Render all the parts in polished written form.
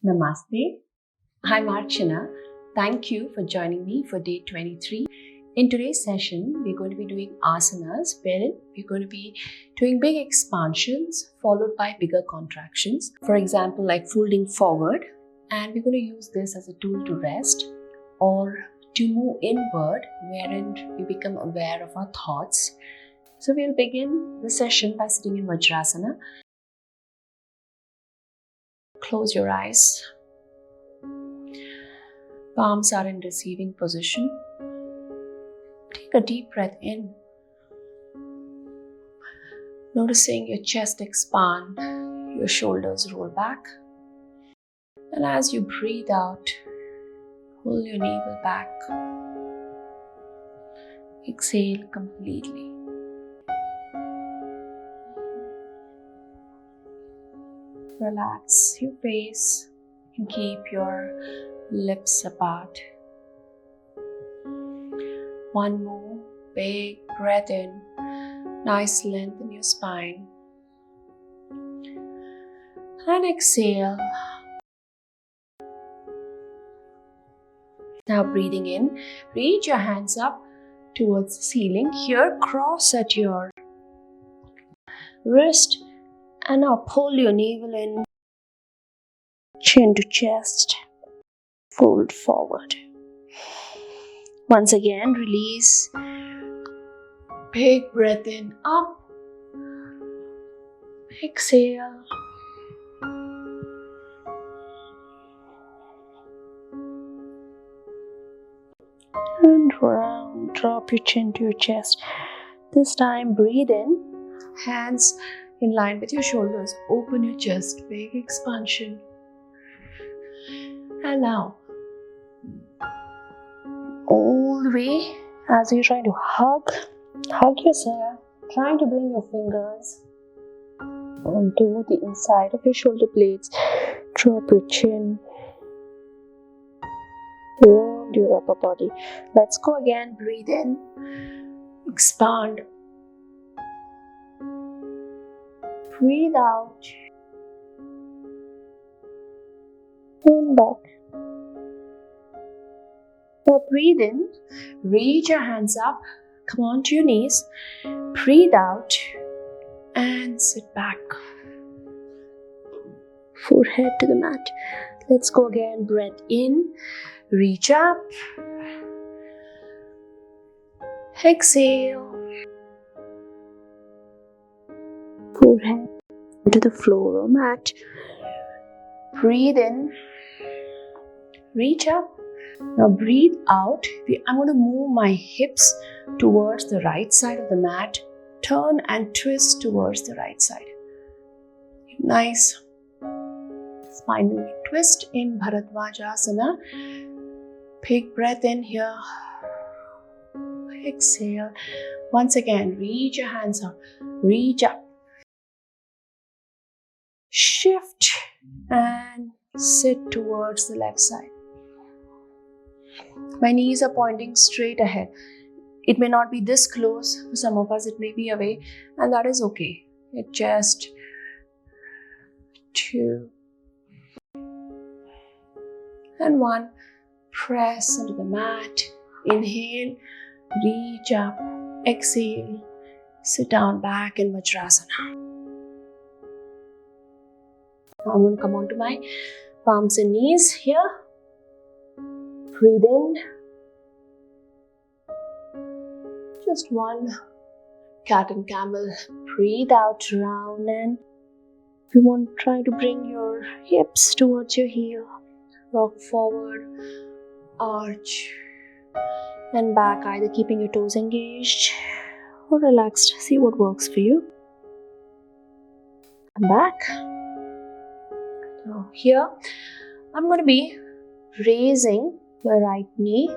Namaste. I'm Archana. Thank you for joining me for day 23. In today's session, we're going to be doing asanas, wherein we're going to be doing big expansions followed by bigger contractions. For example, like folding forward. And we're going to use this as a tool to rest or to move inward, wherein we become aware of our thoughts. So we'll begin the session by sitting in Vajrasana. Close your eyes. Palms are in receiving position. Take a deep breath in. Noticing your chest expand, your shoulders roll back. And as you breathe out, pull your navel back. Exhale completely. Relax your face and keep your lips apart. One more big breath in, nice length in your spine. And exhale. Now breathing in, reach your hands up towards the ceiling. Here, cross at your wrist. And now pull your navel in, chin to chest, fold forward. Once again, release. Big breath in, up. Exhale. And round, drop your chin to your chest. This time, breathe in, hands in line with your shoulders. Open your chest, big expansion. And now, all the way as you're trying to hug yourself, trying to bring your fingers onto the inside of your shoulder blades. Drop your chin. Round your upper body. Let's go again. Breathe in. Expand. Breathe out. And back. Now breathe in. Reach your hands up. Come on to your knees. Breathe out. And sit back. Forehead to the mat. Let's go again. Breath in. Reach up. Exhale. Forehead to the floor or mat. Breathe in. Reach up. Now breathe out. I'm going to move my hips towards the right side of the mat. Turn and twist towards the right side. Nice spinal twist in Bharadvajasana. Big breath in here. Exhale. Once again, reach your hands up. Reach up. Shift and sit towards the left side. My knees are pointing straight ahead. It may not be this close. For some of us, it may be away, and that is okay. It just 2 and 1. Press into the mat. Inhale, reach up, exhale, sit down back in Vajrasana. Now I'm going to come onto my palms and knees here. Breathe in. Just one. Cat and camel. Breathe out, round, and you want to try to bring your hips towards your heel. Rock forward, arch, and back, either keeping your toes engaged or relaxed. See what works for you. And back. Now here, I'm going to be raising my right knee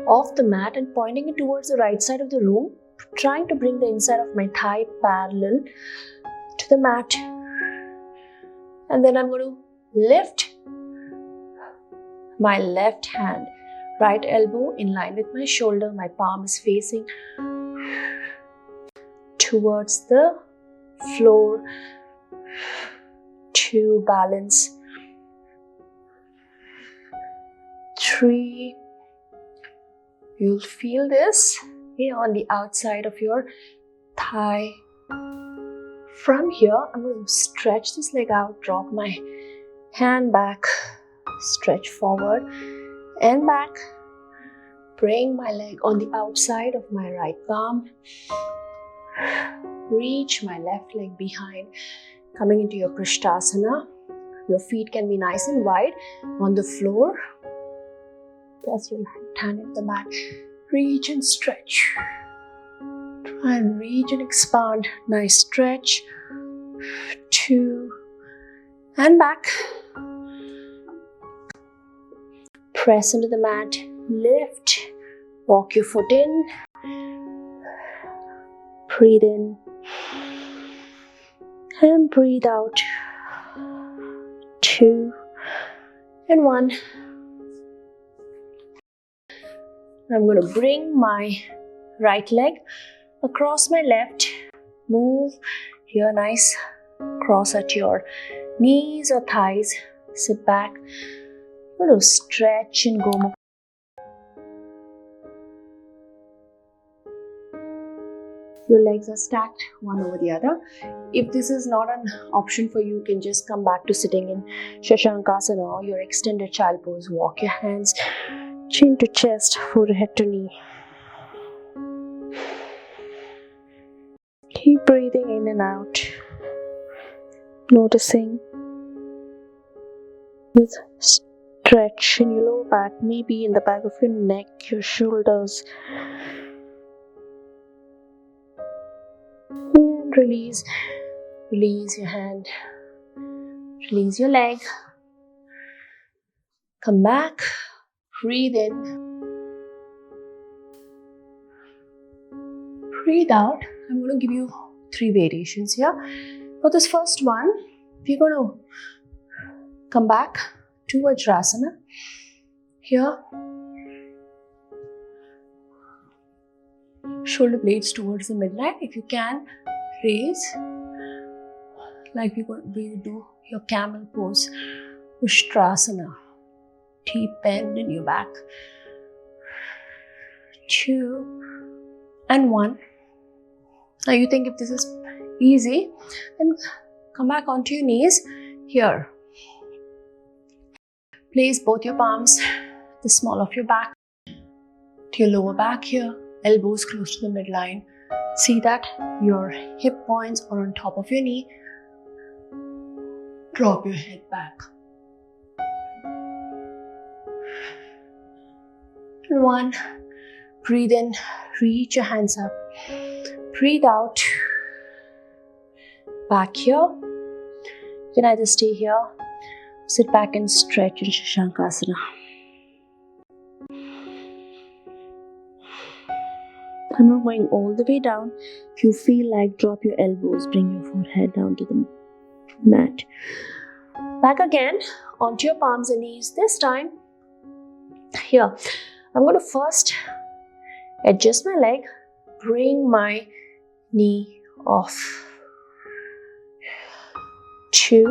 off the mat and pointing it towards the right side of the room, trying to bring the inside of my thigh parallel to the mat. And then I'm going to lift my left hand, right elbow in line with my shoulder. My palm is facing towards the floor to balance 3. You'll feel this on the outside of your thigh. From here, I'm going to stretch this leg out, drop my hand back, stretch forward and back. Bring my leg on the outside of my right palm. Reach my left leg behind, coming into your Prishtasana. Your feet can be nice and wide on the floor. Press your left hand into the mat. Reach and stretch. Try and reach and expand. Nice stretch. 2 and back. Press into the mat. Lift. Walk your foot in. Breathe in. And breathe out. 2 and 1. I'm going to bring my right leg across my left. Move here, nice. Cross at your knees or thighs. Sit back. I'm going to stretch and go. Your legs are stacked one over the other. If this is not an option for you, you can just come back to sitting in shashankasana or your extended child pose. Walk your hands chin to chest, forehead to knee. Keep breathing in and out. Noticing this stretch in your lower back, maybe in the back of your neck, your shoulders. And release. Release your hand. Release your leg. Come back. Breathe in. Breathe out. I'm going to give you 3 variations here. For this first one, we're going to come back to Vajrasana. Here, shoulder blades towards the midline. If you can, raise like we do your camel pose, Ustrasana. Deep bend in your back. 2 and 1. Now you think if this is easy, then come back onto your knees. Here, place both your palms, the small of your back, to your lower back here, elbows close to the midline. See that your hip points are on top of your knee. Drop your head back. And 1. Breathe in, reach your hands up. Breathe out. Back here. You can either stay here, sit back and stretch in shashankasana. I'm not going all the way down. If you feel like, drop your elbows, bring your forehead down to the mat. Back again onto your palms and knees. This time, here, I'm going to first adjust my leg, bring my knee off. 2.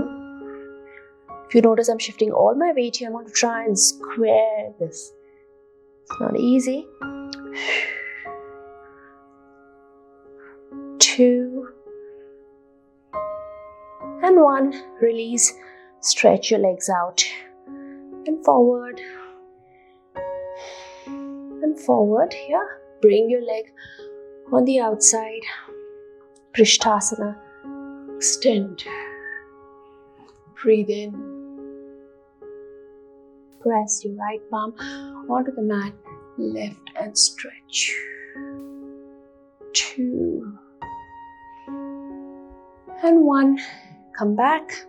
If you notice, I'm shifting all my weight here. I'm going to try and square this. It's not easy. 2 and 1. Release. Stretch your legs out and forward. And forward here. Bring your leg on the outside. Prishtasana. Extend. Breathe in. Press your right palm onto the mat. Lift and stretch. 2 and 1. Come back.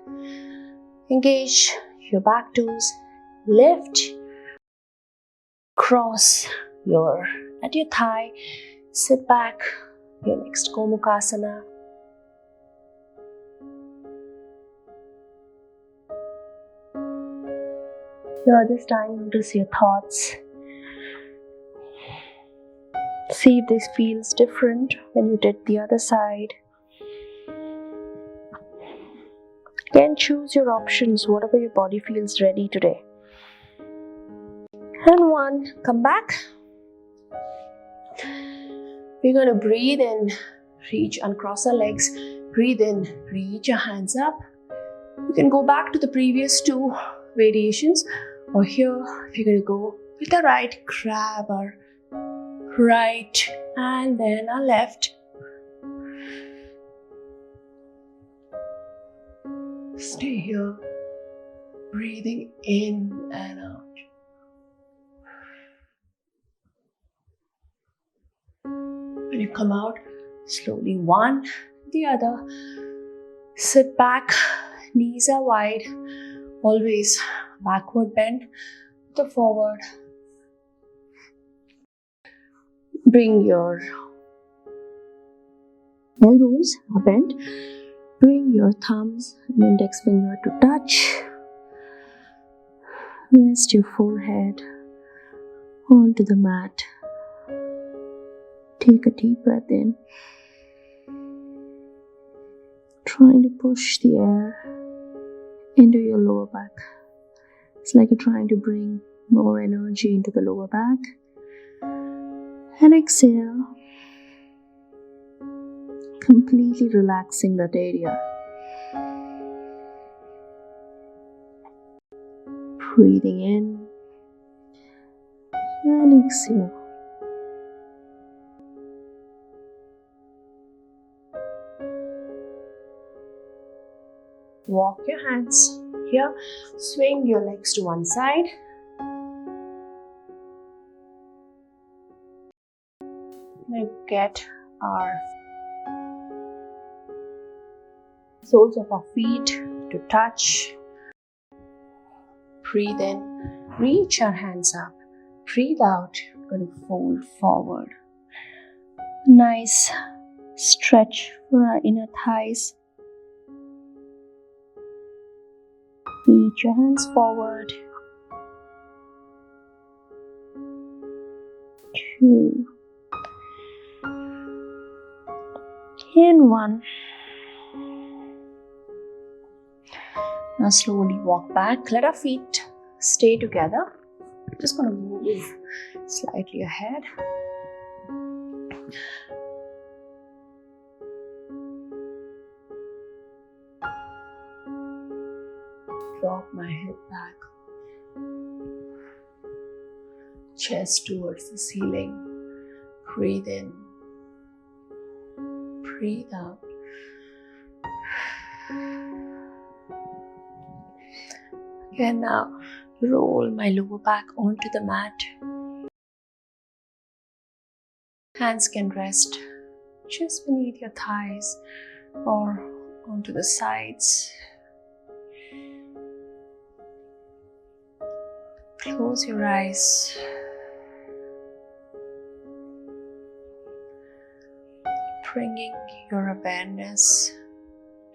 Engage your back toes. Lift. Cross at your thigh. Sit back. Your next Gomukhasana. Here, this time, notice your thoughts. See if this feels different when you did the other side. Again, choose your options, whatever your body feels ready today. And one, come back. We're going to breathe in, reach, uncross our legs. Breathe in, reach your hands up. You can go back to the previous two variations, or here we're going to go with the right, grab our right and then our left. Stay here, breathing in and out. When you come out, slowly one, the other. Sit back, knees are wide, always backward bend to forward. Bring your elbows are bent. Bring your thumbs and index finger to touch. Rest your forehead onto the mat. Take a deep breath in. Trying to push the air into your lower back. It's like you're trying to bring more energy into the lower back. And exhale. Completely relaxing that area. Breathing in and exhale. Walk your hands here. Swing your legs to one side. Now get our soles of our feet to touch. Breathe in, reach our hands up. Breathe out, we're going to fold forward. Nice stretch for our inner thighs. Reach your hands forward. 2 and 1. Now slowly walk back. Let our feet stay together. I'm just going to move slightly ahead. Drop my head back. Chest towards the ceiling. Breathe in. Breathe out. Again now, roll my lower back onto the mat. Hands can rest just beneath your thighs or onto the sides. Close your eyes. Bringing your awareness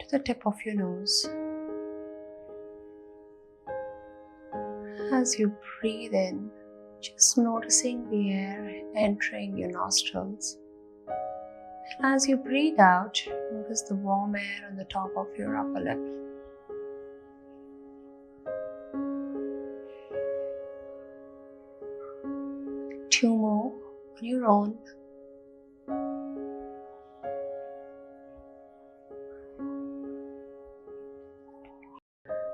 to the tip of your nose. As you breathe in, just noticing the air entering your nostrils. And as you breathe out, notice the warm air on the top of your upper lip. Two more on your own.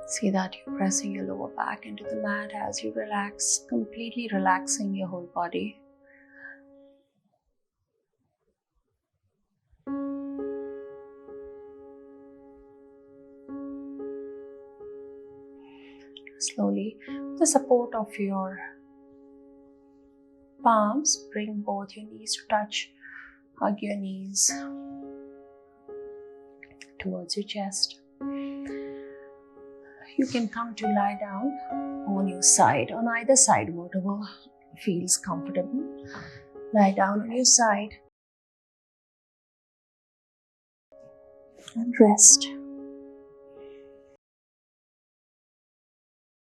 See that you're pressing your lower back into the mat as you relax, completely relaxing your whole body. Slowly, with the support of your palms, bring both your knees to touch. Hug your knees towards your chest. You can come to lie down on your side, on either side, whatever feels comfortable. Lie down on your side and rest.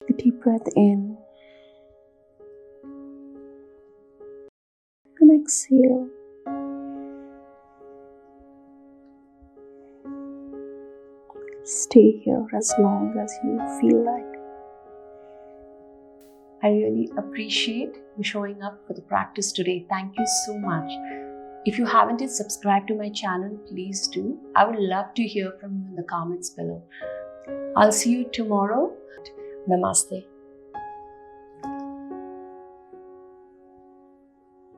Take a deep breath in and exhale. Stay here as long as you feel like. I really appreciate you showing up for the practice today. Thank you so much. If you haven't yet subscribed to my channel, please do. I would love to hear from you in the comments below. I'll see you tomorrow. Namaste.